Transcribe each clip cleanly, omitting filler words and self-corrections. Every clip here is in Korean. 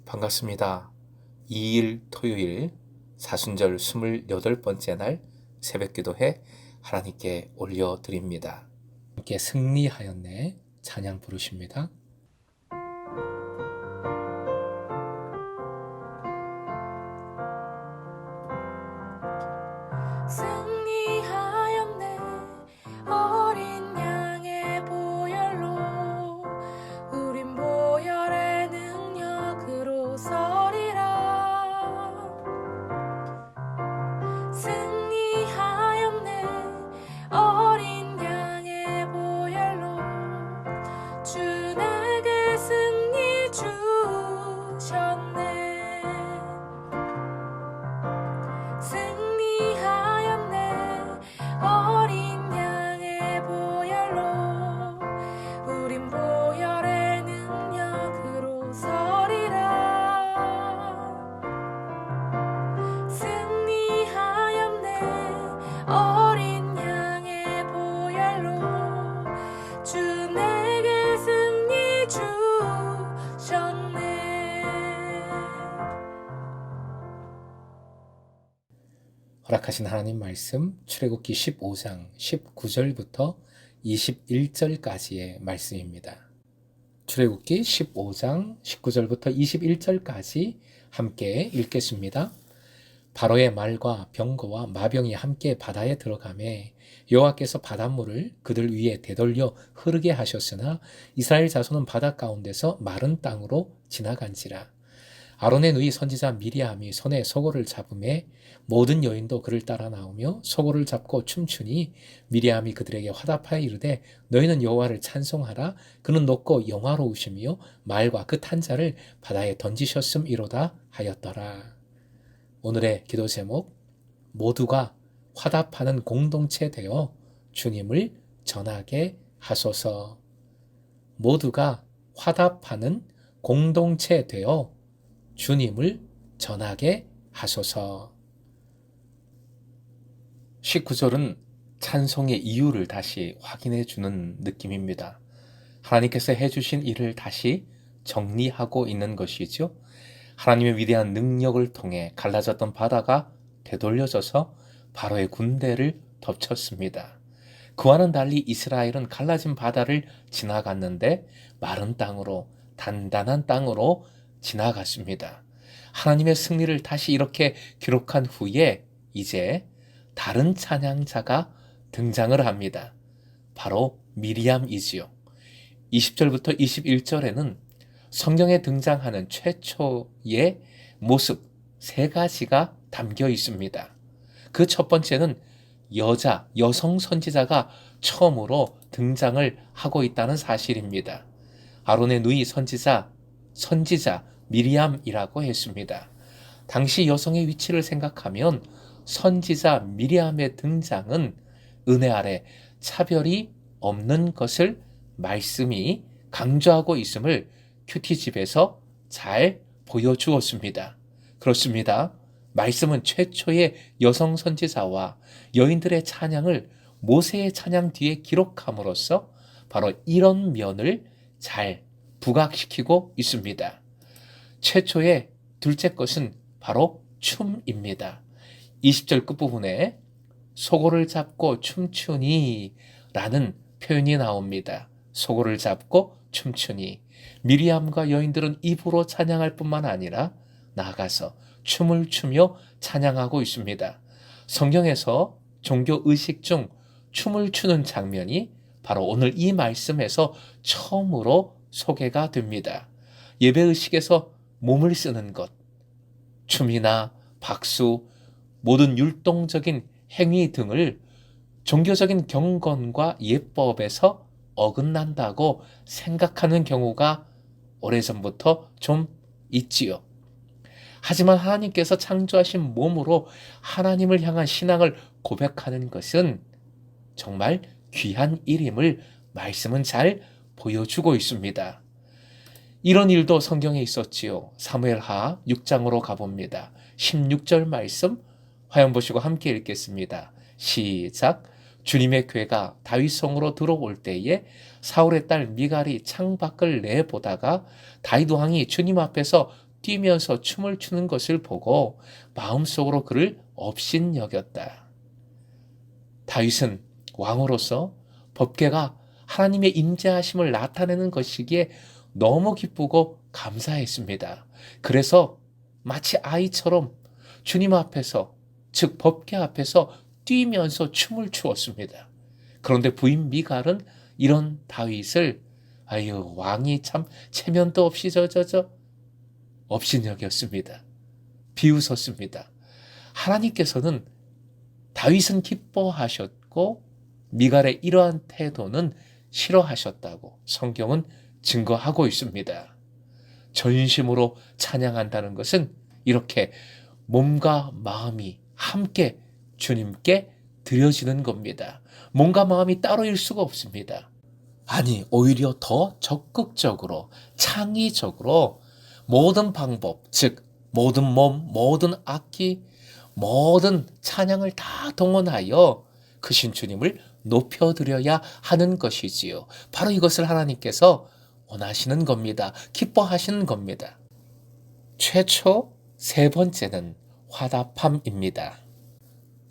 반갑습니다. 2일 토요일 사순절 28번째 날 새벽기도회 하나님께 올려드립니다. 함께 승리하였네 찬양 부르십니다. 승리하였네 어린 양의 보혈로 우린 보혈의 능력으로 서리라. 승리하였네 어린 양의 보혈로 주 내게 승리 주셨네. 어린 양의 보혈로 우린 보혈의 능력으로 서리라. 승리하였네 어린 양의 보혈로 주 내게 승리 주셨네. 허락하신 하나님 말씀 출애굽기 15장 19절부터 21절까지의 말씀입니다. 출애굽기 15장 19절부터 21절까지 함께 읽겠습니다. 바로의 말과 병거와 마병이 함께 바다에 들어가매 여호와께서 바닷물을 그들 위에 되돌려 흐르게 하셨으나 이스라엘 자손은 바다 가운데서 마른 땅으로 지나간지라. 아론의 누이 선지자 미리암이 손에 소고를 잡음에 모든 여인도 그를 따라 나오며 소고를 잡고 춤추니 미리암이 그들에게 화답하여 이르되 너희는 여호와를 찬송하라. 그는 높고 영화로우시며 말과 그 탄자를 바다에 던지셨음이로다 하였더라. 오늘의 기도 제목, 모두가 화답하는 공동체 되어 주님을 전하게 하소서. 모두가 화답하는 공동체 되어 주님을 전하게 하소서. 19절은 찬송의 이유를 다시 확인해 주는 느낌입니다. 하나님께서 해주신 일을 다시 정리하고 있는 것이죠. 하나님의 위대한 능력을 통해 갈라졌던 바다가 되돌려져서 바로의 군대를 덮쳤습니다. 그와는 달리 이스라엘은 갈라진 바다를 지나갔는데 마른 땅으로, 단단한 땅으로 지나갔습니다. 하나님의 승리를 다시 이렇게 기록한 후에 이제 다른 찬양자가 등장을 합니다. 바로 미리암이지요. 20절부터 21절에는 성경에 등장하는 최초의 모습 3가지가 담겨 있습니다. 그 첫 번째는 여성 선지자가 처음으로 등장을 하고 있다는 사실입니다. 아론의 누이 선지자 미리암이라고 했습니다. 당시 여성의 위치를 생각하면 선지자 미리암의 등장은 은혜 아래 차별이 없는 것을 말씀이 강조하고 있음을 큐티집에서 잘 보여주었습니다. 그렇습니다. 말씀은 최초의 여성 선지자와 여인들의 찬양을 모세의 찬양 뒤에 기록함으로써 바로 이런 면을 잘 부각시키고 있습니다. 최초의 둘째 것은 바로 춤입니다. 20절 끝부분에 소고를 잡고 춤추니 라는 표현이 나옵니다. 소고를 잡고 춤추니. 미리암과 여인들은 입으로 찬양할 뿐만 아니라 나아가서 춤을 추며 찬양하고 있습니다. 성경에서 종교 의식 중 춤을 추는 장면이 바로 오늘 이 말씀에서 처음으로 소개가 됩니다. 예배의식에서 몸을 쓰는 것, 춤이나 박수, 모든 율동적인 행위 등을 종교적인 경건과 예법에서 어긋난다고 생각하는 경우가 오래전부터 좀 있지요. 하지만 하나님께서 창조하신 몸으로 하나님을 향한 신앙을 고백하는 것은 정말 귀한 일임을 말씀은 잘 보여주고 있습니다. 이런 일도 성경에 있었지요. 사무엘하 6장으로 가봅니다. 16절 말씀 화면 보시고 함께 읽겠습니다. 시작. 주님의 궤가 다윗성으로 들어올 때에 사울의 딸 미갈이 창밖을 내보다가 다윗 왕이 주님 앞에서 뛰면서 춤을 추는 것을 보고 마음속으로 그를 업신여겼다. 다윗은 왕으로서 법궤가 하나님의 임재하심을 나타내는 것이기에 너무 기쁘고 감사했습니다. 그래서 마치 아이처럼 주님 앞에서, 즉 법궤 앞에서 뛰면서 춤을 추었습니다. 그런데 부인 미갈은 이런 다윗을 아유 왕이 참 체면도 없이 업신여겼습니다. 비웃었습니다. 하나님께서는 다윗은 기뻐하셨고 미갈의 이러한 태도는 싫어하셨다고 성경은 증거하고 있습니다. 전심으로 찬양한다는 것은 이렇게 몸과 마음이 함께 주님께 드려지는 겁니다. 몸과 마음이 따로일 수가 없습니다. 아니, 오히려 더 적극적으로, 창의적으로 모든 방법, 즉 모든 몸, 모든 악기, 모든 찬양을 다 동원하여 크신 주님을 높여드려야 하는 것이지요. 바로 이것을 하나님께서 원하시는 겁니다. 기뻐하시는 겁니다. 최초 세 번째는 화답함입니다.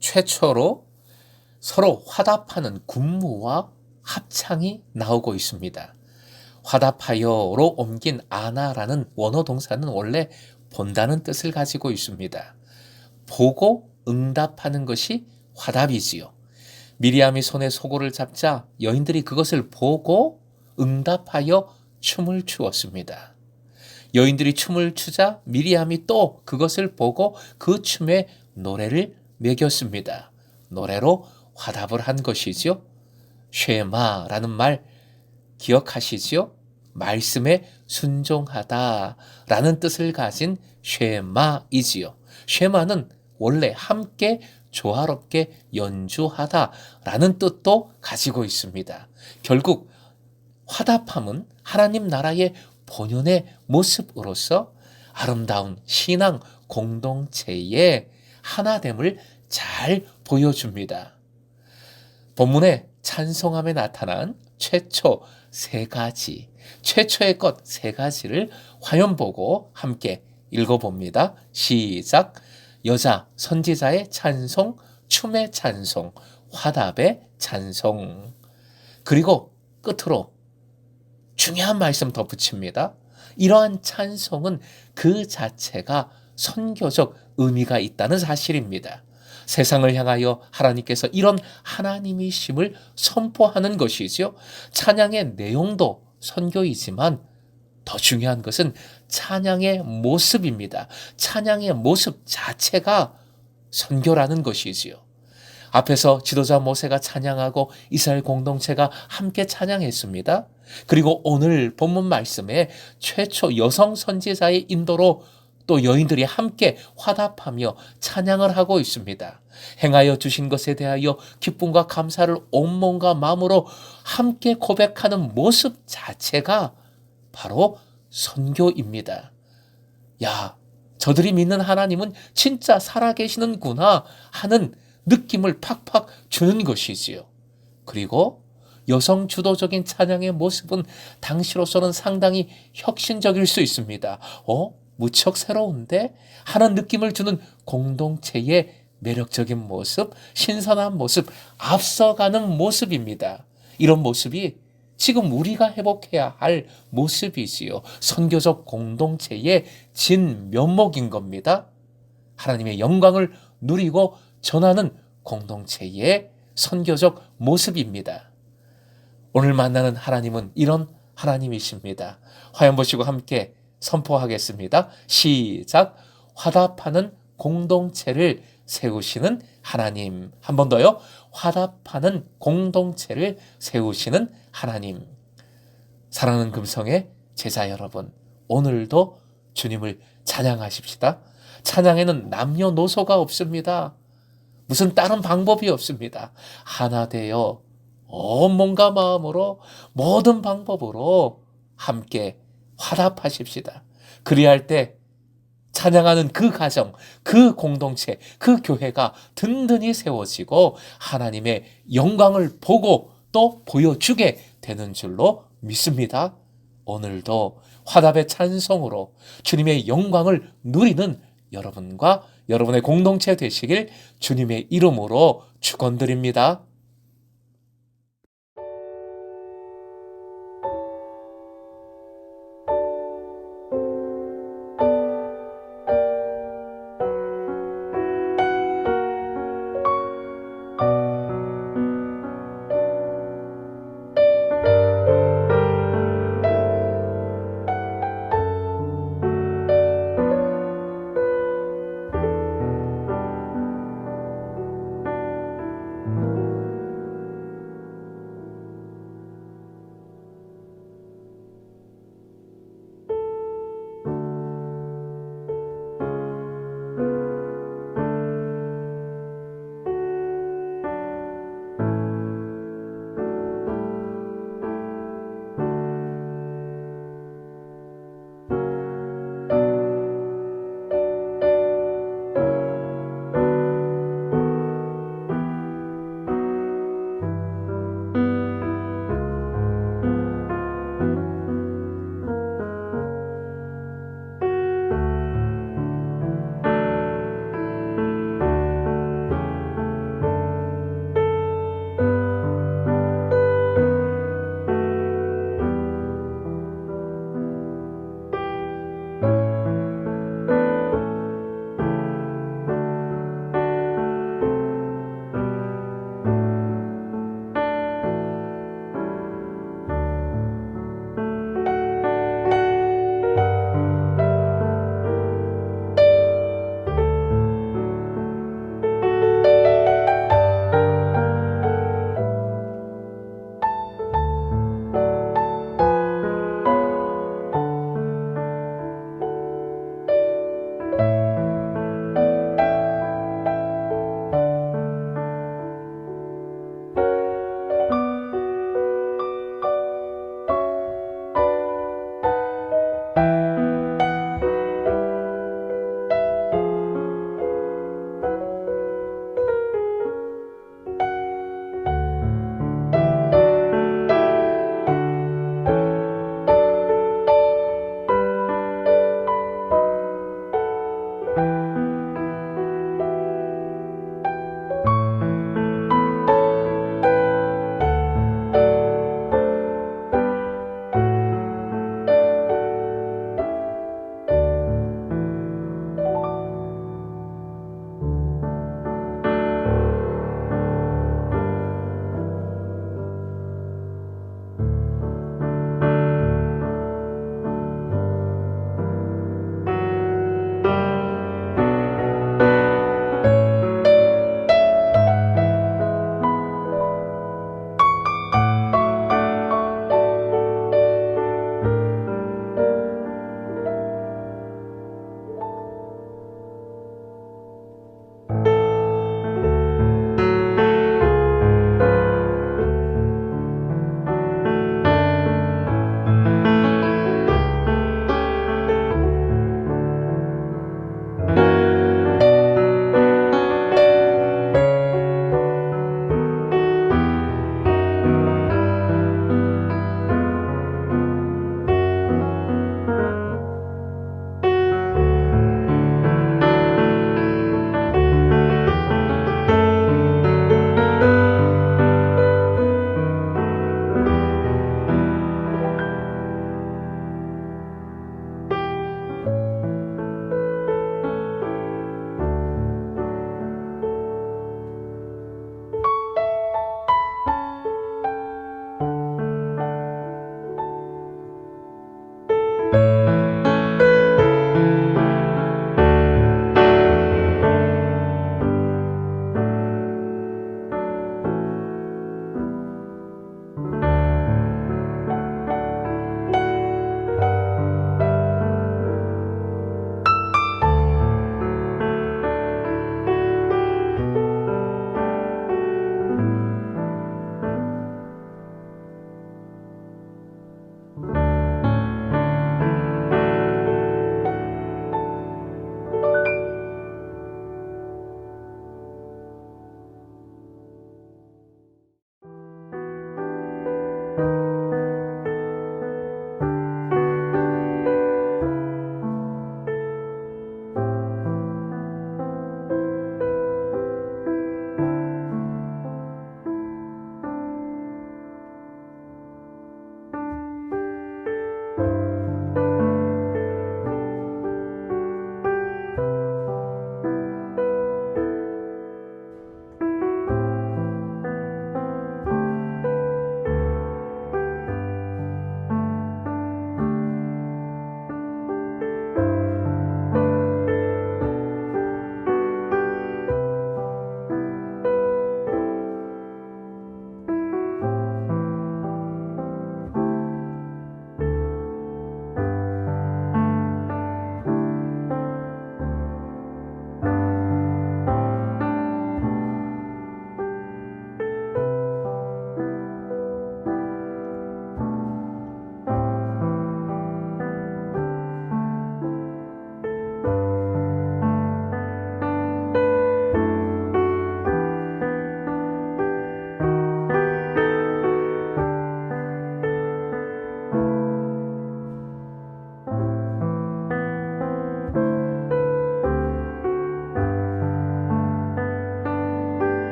최초로 서로 화답하는 군무와 합창이 나오고 있습니다. 화답하여로 옮긴 아나라는 원어 동사는 원래 본다는 뜻을 가지고 있습니다. 보고 응답하는 것이 화답이지요. 미리암이 손에 소고를 잡자 여인들이 그것을 보고 응답하여 춤을 추었습니다. 여인들이 춤을 추자 미리암이 또 그것을 보고 그 춤에 노래를 매겼습니다. 노래로 화답을 한 것이지요. 쉐마라는 말 기억하시지요? 말씀에 순종하다라는 뜻을 가진 쉐마이지요. 쉐마는 원래 함께 조화롭게 연주하다라는 뜻도 가지고 있습니다. 결국 화답함은 하나님 나라의 본연의 모습으로서 아름다운 신앙 공동체의 하나됨을 잘 보여줍니다. 본문의 찬송함에 나타난 최초 세 가지, 최초의 것 세 가지를 화면 보고 함께 읽어봅니다. 시작. 여자 선지자의 찬송, 춤의 찬송, 화답의 찬송. 그리고 끝으로 중요한 말씀 덧붙입니다. 이러한 찬송은 그 자체가 선교적 의미가 있다는 사실입니다. 세상을 향하여 하나님께서 이런 하나님이심을 선포하는 것이죠. 찬양의 내용도 선교이지만 더 중요한 것은 찬양의 모습입니다. 찬양의 모습 자체가 선교라는 것이지요. 앞에서 지도자 모세가 찬양하고 이스라엘 공동체가 함께 찬양했습니다. 그리고 오늘 본문 말씀에 최초 여성 선지자의 인도로 또 여인들이 함께 화답하며 찬양을 하고 있습니다. 행하여 주신 것에 대하여 기쁨과 감사를 온몸과 마음으로 함께 고백하는 모습 자체가 바로 선교입니다. 야, 저들이 믿는 하나님은 진짜 살아계시는구나 하는 느낌을 팍팍 주는 것이지요. 그리고 여성 주도적인 찬양의 모습은 당시로서는 상당히 혁신적일 수 있습니다. 무척 새로운데? 하는 느낌을 주는 공동체의 매력적인 모습, 신선한 모습, 앞서가는 모습입니다. 이런 모습이 지금 우리가 회복해야 할 모습이지요. 선교적 공동체의 진면목인 겁니다. 하나님의 영광을 누리고 전하는 공동체의 선교적 모습입니다. 오늘 만나는 하나님은 이런 하나님이십니다. 화면 보시고 함께 선포하겠습니다. 시작. 화답하는 공동체를 세우시는 하나님. 한 번 더요. 화답하는 공동체를 세우시는 하나님. 사랑하는 금성의 제자 여러분, 오늘도 주님을 찬양하십시다. 찬양에는 남녀노소가 없습니다. 무슨 다른 방법이 없습니다. 하나 되어 온 몸과 마음으로 모든 방법으로 함께 화답하십시다. 그리할 때 찬양하는 그 가정, 그 공동체, 그 교회가 든든히 세워지고 하나님의 영광을 보고 또 보여주게 되는 줄로 믿습니다. 오늘도 화답의 찬송으로 주님의 영광을 누리는 여러분과 여러분의 공동체 되시길 주님의 이름으로 축원드립니다.